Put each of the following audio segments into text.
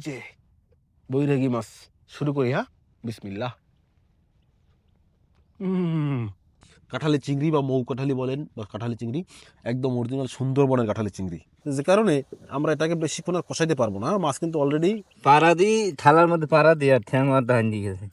যে বৈরাগী মাছ শুরু করি। হ্যাঁ, বিসমিল্লাহ। কাঁঠালি চিংড়ি বা মৌ কাঁঠালি বলেন বা কাঁঠালি চিংড়ি, একদম অরিজিনাল সুন্দরবনের কাঁঠালি চিংড়ি, যে কারণে আমরা এটাকে বেশিক্ষণ আর কষাইতে পারবো না। মাছ কিন্তু অলরেডি পাড়া দিই, থালার মধ্যে পাড়া দিই আর ঠ্যাং মাথা হান্ডি গেছে।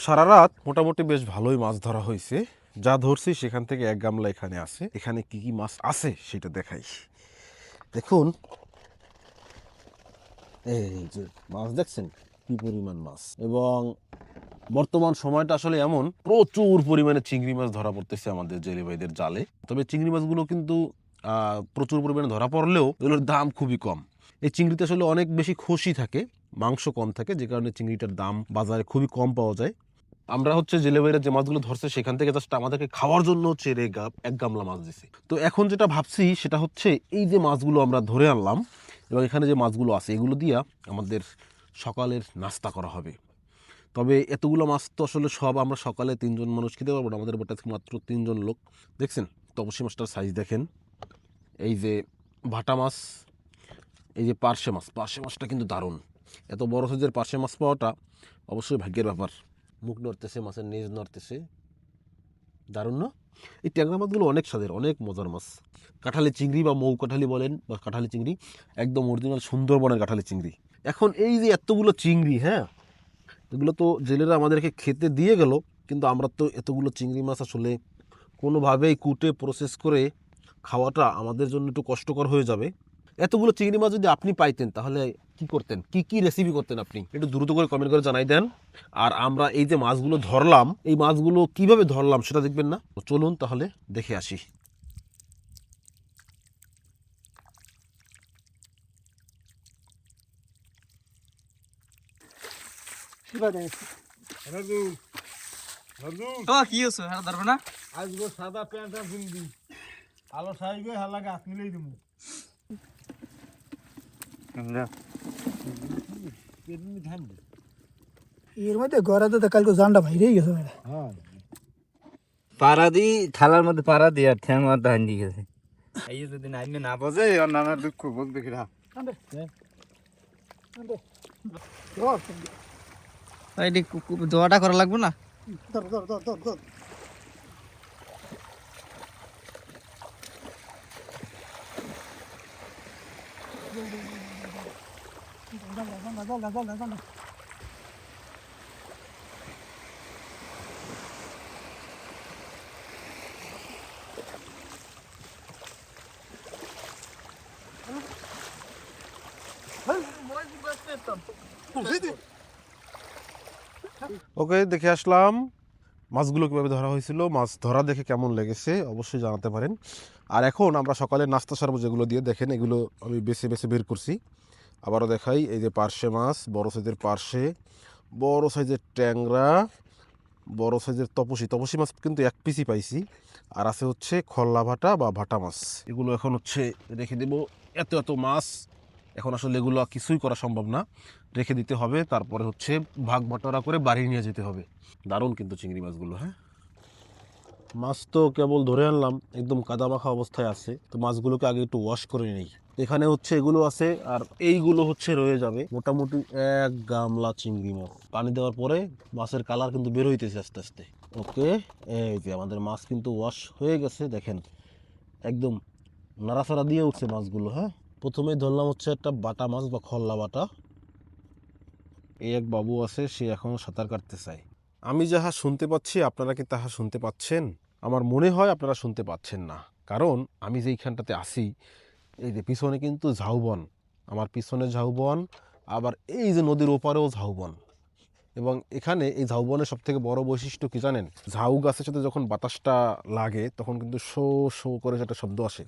সারা রাত মোটামুটি বেশ ভালোই মাছ ধরা হয়েছে। যা ধরছি সেখান থেকে এক গামলা এখানে আছে। এখানে কি কি মাছ আছে সেটা দেখাই। দেখুন, এই যে মাছ দেখছেন কি পরিমাণ মাছ, এবং বর্তমান সময়টা আসলে এমন প্রচুর পরিমাণে চিংড়ি মাছ ধরা পড়তেছে আমাদের জেলে ভাইদের জালে। তবে চিংড়ি মাছগুলো কিন্তু প্রচুর পরিমাণে ধরা পড়লেও এগুলোর দাম খুবই কম। এই চিংড়িতে আসলে অনেক বেশি খসি থাকে, মাংস কম থাকে, যে কারণে চিংড়িটার দাম বাজারে খুবই কম পাওয়া যায়। আমরা হচ্ছে জেলে ভাইরা যে মাছগুলো ধরছে সেখান থেকে জাস্ট আমাদেরকে খাওয়ার জন্য হচ্ছে এক গামলা মাছ দিছে। তো এখন যেটা ভাবছি সেটা হচ্ছে এই যে মাছগুলো আমরা ধরে আনলাম এবং এখানে যে মাছগুলো আছে এগুলো দিয়া আমাদের সকালের নাস্তা করা হবে। তবে এতগুলো মাছ তো আসলে সব আমরা সকালে 3 জন মানুষ খেতে পারবো না। আমাদের বাড়িতে মাত্র 3 জন লোক। দেখছেন তপসী মাছটার সাইজ দেখেন। এই যে ভাটা মাছ, এই যে পার্শে মাছ, পার্শে মাছটা কিন্তু দারুণ। এত বড় সাইজের পার্শে মাছ পাওয়াটা অবশ্যই ভাগ্যের ব্যাপার। মুখ নড়তেছে, মাছের নিজ নড়তেছে, দারুণ না? এই ট্যাংরা মাছগুলো অনেক স্বাদের, অনেক মজার মাছ। কাঁঠালি চিংড়ি বা মৌ কাঁঠালি বলেন বা কাঁঠালি চিংড়ি, একদম অরিজিনাল সুন্দরবনের কাঁঠালি চিংড়ি। এখন এই যে এতগুলো চিংড়ি, হ্যাঁ, এগুলো তো জেলেরা আমাদেরকে খেতে দিয়ে গেল, কিন্তু আমরা তো এতগুলো চিংড়ি মাছ আসলে কোনোভাবেই কুটে প্রসেস করে খাওয়াটা আমাদের জন্য একটু কষ্টকর হয়ে যাবে। এতগুলো চিংড়ি মাছ যদি আপনি পাইতেন তাহলে কি করতেন, কি কি রেসিপি করতেন আপনি একটু দ্রুত করে কমেন্ট করে জানাই দেন। আর আমরা এই যে মাছগুলো ধরলাম, এই মাছগুলো কিভাবে ধরলাম সেটা দেখবেন না? চলুন তাহলে দেখে আসি। কি হচ্ছে ধরবে না? আজকে সাদা প্যান্টটা কিনবি, আলো সাইবে হালাকে হাত মিলেই দেবো। এর মধ্যে ঘরে তো কালকে জানটা বাইরেই গেছে। হ্যাঁ, পাড়া দিই, থালার মধ্যে পাড়া দিই আর ঠ্যাং মাথা হান্ডি গেছে। এই যদি নাইমে না বোঝে ওর নানার দুঃখ বুঝবে কিনা। দোয়াটা করা লাগবে না? ধর ধর ধর ধর ধর ওকে, দেখে আসলাম মাছগুলো কীভাবে ধরা হয়েছিল। মাছ ধরা দেখে কেমন লেগেছে অবশ্যই জানাতে পারেন। আর এখন আমরা সকালে নাস্তা সারবো যেগুলো দিয়ে, দেখেন এগুলো আমি বেছে বেছে বের করছি। আবারও দেখাই, এই যে পার্শে মাছ, বড় সাইজের পার্শে, বড় সাইজের ট্যাংরা, বড় সাইজের তপসী মাছ কিন্তু এক পিসই পাইছি। আর আছে হচ্ছে খল্লা ভাটা বা ভাটা মাছ। এগুলো এখন হচ্ছে রেখে দেব। এত এত মাছ এখন আসলে এগুলো কিছুই করা সম্ভব না, রেখে দিতে হবে। তারপরে হচ্ছে ভাগ বাটোয়ারা করে বাড়ি নিয়ে যেতে হবে। দারুণ কিন্তু চিংড়ি মাছগুলো। হ্যাঁ, মাছ তো কেবল ধরে আনলাম, একদম কাদা মাখা অবস্থায় আছে। তো মাছগুলোকে আগে একটু ওয়াশ করে নিই। এখানে হচ্ছে এগুলো আছে আর এইগুলো হচ্ছে রয়ে যাবে। মোটামুটি এক গামলা চিংড়ি মাছ পানি দেওয়ার পরে মাছের কালার কিন্তু বের হইতেছে আস্তে আস্তে। ওকে, এই যে আমাদের মাছ কিন্তু ওয়াশ হয়ে গেছে, দেখেন একদম নাড়াচাড়া দিয়ে উঠছে মাছগুলো। হ্যাঁ, প্রথমেই ধরলাম হচ্ছে একটা বাটা মাছ বা খল্লা বাটা। এই এক বাবু আছে, সে এখনো সাঁতার কাটতে চায়। আমি যাহা শুনতে পাচ্ছি আপনারা কি তাহা শুনতে পাচ্ছেন? আমার মনে হয় আপনারা শুনতে পাচ্ছেন না, কারণ আমি যেইখানটাতে আসি, এই যে পিছনে কিন্তু ঝাউবন, আমার পিছনে ঝাউবন, আবার এই যে নদীর ওপারেও ঝাউবন। এবং এখানে এই ঝাউবনের সব থেকে বড় বৈশিষ্ট্য কি জানেন? ঝাউ গাছের সাথে যখন বাতাসটা লাগে তখন কিন্তু শো শো করে একটা শব্দ আসে।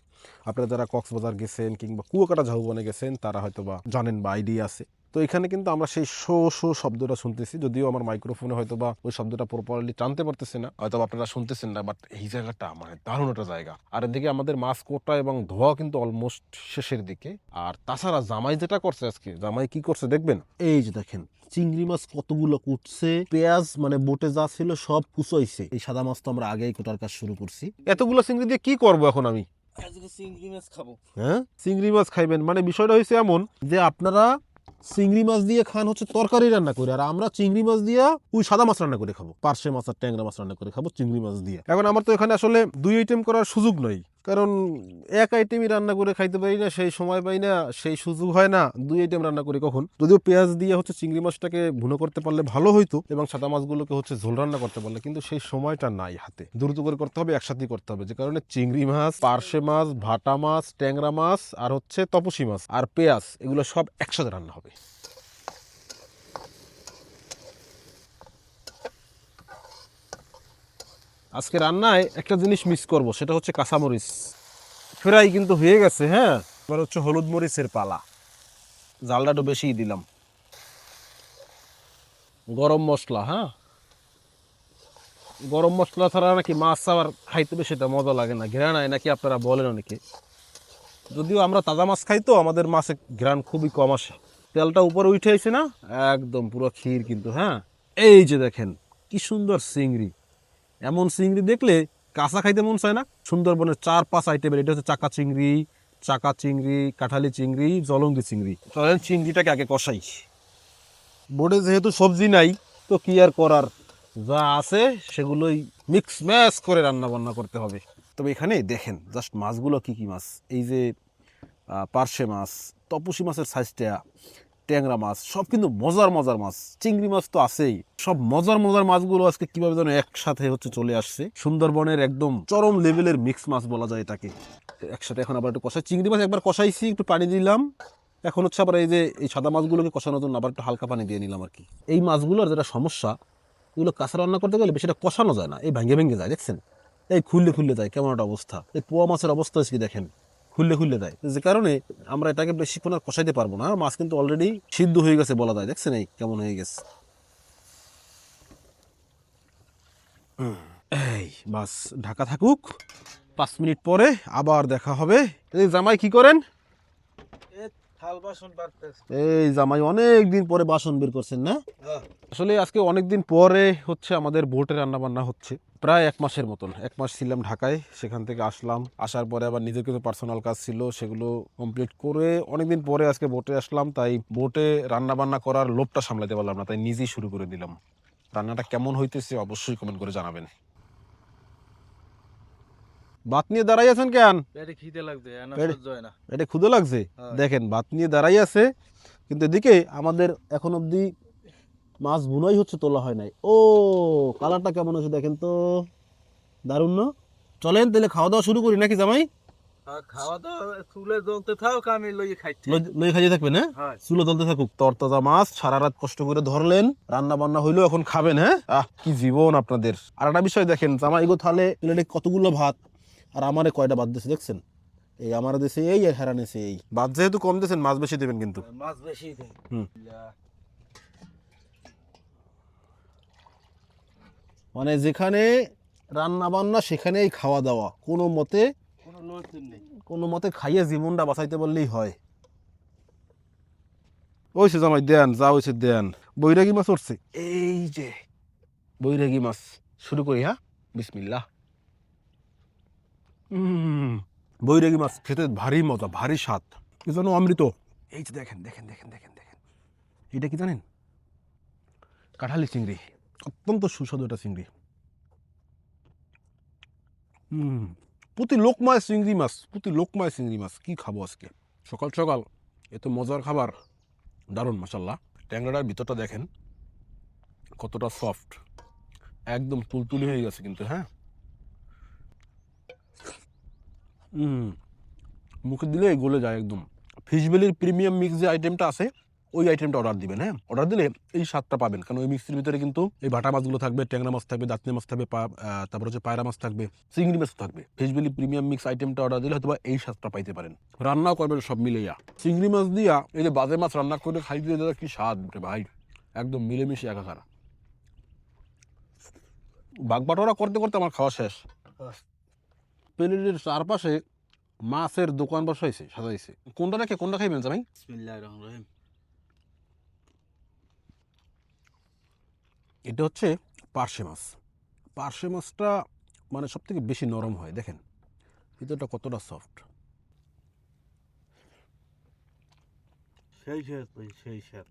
আপনারা যারা কক্সবাজার গেছেন কিংবা কুয়াকাটা ঝাউবনে গেছেন তারা হয়তো বা জানেন বা আইডিয়া আছে। তো এখানে কিন্তু আমরা সেই শো শো শব্দটা শুনতেছি, যদিও আমার মাইক্রোফোনে হয়তো বা ওই শব্দটা প্রপারলি টানতে পারতেছে না, হয়তো আপনারা শুনতেছেন না, বাট এই জায়গাটা মানে দারুণ একটা জায়গা। আর এদিকে আমাদের মাছ কোটা এবং ধোয়া কিন্তু অলমোস্ট শেষের দিকে। আর তাছাড়া জামাই যেটা করছে আজকে, জামাই কি করছে দেখবেন, এই যে দেখেন চিংড়ি মাছ কতগুলো কুটছে, পেঁয়াজ মানে বোটে যা ছিল সব কুচাইছে। এই সাদা মাছ তো আমরা আগেই কোটার কাজ শুরু করছি। এতগুলো চিংড়ি দিয়ে কি করব এখন আমি? আজকে চিংড়ি মাছ খাবো। হ্যাঁ, চিংড়ি মাছ খাইবেন মানে বিষয়টা হয়েছে এমন যে আপনারা চিংড়ি মাছ দিয়ে খান হচ্ছে তরকারি রান্না করে, আর আমরা চিংড়ি মাছ দিয়ে ওই সাদা মাছ রান্না করে খাবো, পার্শে মাছ আর ট্যাংরা মাছ রান্না করে খাবো চিংড়ি মাছ দিয়ে। এখন আমার তো এখানে আসলে 2 আইটেম করার সুযোগ নয়, কারণ এক আইটেমই রান্না করে খাইতে পারি না, সেই সময় পাই না, সেই সুযোগ হয় না। 2 আইটেম রান্না করি কখন, যদিও পেঁয়াজ দিয়ে হচ্ছে চিংড়ি মাছটাকে ভুনো করতে পারলে ভালো হইতো এবং সাদা মাছগুলোকে হচ্ছে ঝোল রান্না করতে পারলে, কিন্তু সেই সময়টা নাই হাতে, দ্রুত করে করতে হবে, একসাথেই করতে হবে, যে কারণে চিংড়ি মাছ, পার্শে মাছ, ভাটা মাছ, ট্যাংরা মাছ আর হচ্ছে তপসী মাছ আর পেঁয়াজ এগুলো সব একসাথে রান্না হবে। আজকে রান্নায় একটা জিনিস মিস করব, সেটা হচ্ছে কাঁচামরিচ। ফ্রাই কিন্তু হয়ে গেছে, হ্যাঁ, এবার হচ্ছে হলুদ মরিচের পালা। জালটা একটু বেশিই দিলাম। গরম মশলা, হ্যাঁ, গরম মশলা ছাড়া নাকি মাছ আবার খাইতে বেশি এটা মজা লাগে না, ঘ্রাণ হয় নাকি আপনারা বলেন অনেকে। যদিও আমরা তাজা মাছ খাই তো আমাদের মাছে ঘ্রাণ খুবই কম আসে। তেলটা উপরে উঠে আইছে না, একদম পুরো ক্ষীর কিন্তু। হ্যাঁ, এই যে দেখেন কি সুন্দর চিংড়ি, এমন চিংড়ি দেখলে কাঁচা খাইতে মন চায় না। সুন্দরবনের 4-5 আইটেমের, এটা হচ্ছে চাকা চিংড়ি, কাঁঠালি চিংড়ি, জলঙ্গি চিংড়ি। চলেন চিংড়িটাকে আগে কষাই। বোর্ডে যেহেতু সবজি নাই তো কি আর করার, যা আছে সেগুলোই মিক্স ম্যাচ করে রান্না বান্না করতে হবে। তবে এখানে দেখেন জাস্ট মাছগুলো কি কি মাছ, এই যে পার্শে মাছ, তপসী মাছের সাইজটা, ট্যাংরা মাছ, সব কিন্তু মজার মজার মাছ। চিংড়ি মাছ তো আছেই, সব মজার মজার মাছগুলো আজকে কিভাবে যেন একসাথে হচ্ছে চলে আসছে। সুন্দরবনের একদম চরম লেভেলের মিক্স মাছ বলা যায় এটাকে। একসাথে এখন আবার একটু কষাই, চিংড়ি মাছ একবার কষাইছি, একটু পানি দিলাম, এখন হচ্ছে আবার এই যে এই সাদা মাছগুলোকে কষানোর জন্য আবার একটু হালকা পানি দিয়ে নিলাম আর কি। এই মাছগুলোর যেটা সমস্যা, এগুলো কাঁচা রান্না করতে গেলে বেশিটা কষানো যায় না, এই ভেঙে ভেঙে যায়, দেখছেন, এই খুললে যায়, কেমন একটা অবস্থা। এই পোয়া মাছের অবস্থা হচ্ছে কি দেখেন, খুললে যায়, যে কারণে আমরা এটাকে বেশিক্ষণ আর কষাইতে পারবো না। মাছ কিন্তু অলরেডি সিদ্ধ হয়ে গেছে বলা যায়, দেখছেন এই কেমন হয়ে গেছে। এই বাস ঢাকা থাকুক, 5 মিনিট পরে আবার দেখা হবে। এই জামাই কি করেন? থাল বাসন বাড়তেছে। এই জামাই অনেক দিন পরে বাসন বের করছেন না? আসলে আজকে অনেক দিন পরে হচ্ছে আমাদের বোটে রান্না বান্না হচ্ছে, প্রায় 1 মাসের মতন। 1 মাস ছিলাম ঢাকায়, সেখান থেকে আসলাম, আসার পরে আবার নিজের কিছু পার্সোনাল কাজ ছিল, সেগুলো কমপ্লিট করে অনেকদিন পরে আজকে বোটে আসলাম। তাই বোটে রান্না বান্না করার লোভটা সামলাতে পারলাম না, তাই নিজেই শুরু করে দিলাম। রান্নাটা কেমন হইতেছে অবশ্যই কমেন্ট করে জানাবেন। ভাত নিয়ে দাঁড়াই আছেন কেন? পেটে খিদে লাগছে, না পেটে- সহ্য হয় না। এটা ক্ষুধা লাগছে? হ্যাঁ। দেখেন ভাত নিয়ে দাঁড়াই আছে, কিন্তু এদিকে আমাদের এখন অবধি মাছ ভুনাই হচ্ছে, তোলা হয় নাই। ও কালারটা কেমন হচ্ছে দেখেন তো, দারুণ না? চলেন তাহলে খাওয়া দাওয়া শুরু করি নাকি জামাই? খাওয়া দাওয়া চুলে জ্বলতে থাক, আমি লইয়ে খাইছি। লই খাইয়ে থাকবেন, হ্যাঁ, হ্যাঁ। চুলো জ্বলতে থাকুক। তরতাজা মাছ সারা রাত কষ্ট করে ধরলেন, রান্না বান্না হইলো, এখন খাবেন। হ্যাঁ, কি জীবন আপনাদের। আর একটা বিষয় দেখেন, জামাই গো থালে প্লেটে কতগুলো ভাত, আর আমারে কয়টা ভাত দিয়েছে দেখছেন, এই আমার দেশে এই আর হেরান এসে এই। ভাত যেহেতু কম দিয়েছেন, মাছ বেশি দেবেন কিন্তু। মাছ বেশি দেয়। হুম। মানে যেখানে রান্না বান্না সেখানেই খাওয়া দাওয়া, কোনো মতে কোনো নতুন নেই। কোনো মতে খাইয়ে জীবনটা বাঁচাইতে বললেই হয়। ওইসে জামাই দেন, যা হয়েছে দেন। বৈরাগী মাছ উঠছে, এই যে বৈরাগী মাছ। শুরু করি, হ্যাঁ, বিসমিল্লাহ। বৈরাগী মাছ খেতে ভারী মজা, ভারী স্বাদ, কি যেন অমৃত। এই যে দেখেন দেখেন দেখেন দেখেন দেখেন, এটা কি জানেন? কাঁঠালি চিংড়ি, অত্যন্ত সুস্বাদু একটা চিংড়ি। প্রতি লোকমায় চিংড়ি মাছ, প্রতি লোকমায় চিংড়ি মাছ। কি খাবো আজকে সকাল সকাল, এত মজার খাবার, দারুণ মাশাল্লাহ। ট্যাংরাটার ভিতরটা দেখেন কতটা সফট, একদম তুলতুলি হয়ে গেছে কিন্তু। হ্যাঁ, মুখে দিলে গলে যায় একদম। ফিশবেলির প্রিমিয়াম মিক্স যে আইটেমটা আছে, ওই আইটেমটা অর্ডার দিবেন। হ্যাঁ, অর্ডার দিলে এই স্বাদটা পাবেন, কারণ ওই মিক্সের ভিতরে কিন্তু এই ভাটা মাছগুলো থাকবে, ট্যাংরা মাছ থাকবে, দাঁতনি মাছ থাকবে, তারপর হচ্ছে পায়রা মাছ থাকবে, চিংড়ি মাছ থাকবে। ফিশবেলি প্রিমিয়াম মিক্স আইটেমটা অর্ডার দিলে হয়তো এই স্বাদটা পাইতে পারেন। রান্নাও করবেন সব মিলেইয়া। চিংড়ি মাছ দিয়া এই যে বাজে মাছ রান্না করে খাইতে দাদা, কি স্বাদ রে ভাই, একদম মিলেমিশে একাকার। বাগবাটোয়ারা করতে করতে আমার খাওয়া শেষ। প্লেটের চারপাশে মাছের দোকান বসাইছে, সাজাইছে। কোনটা রেখে কোনটা খাইবেন জামাই? বিসমিল্লাহির রহমানির রহিম। এটা হচ্ছে পার্শে মাছ। পার্শে মাছটা মানে সব থেকে বেশি নরম হয়, দেখেন ভিতরটা কতটা সফট। সেই স্বাদ ভাই সেই স্বাদ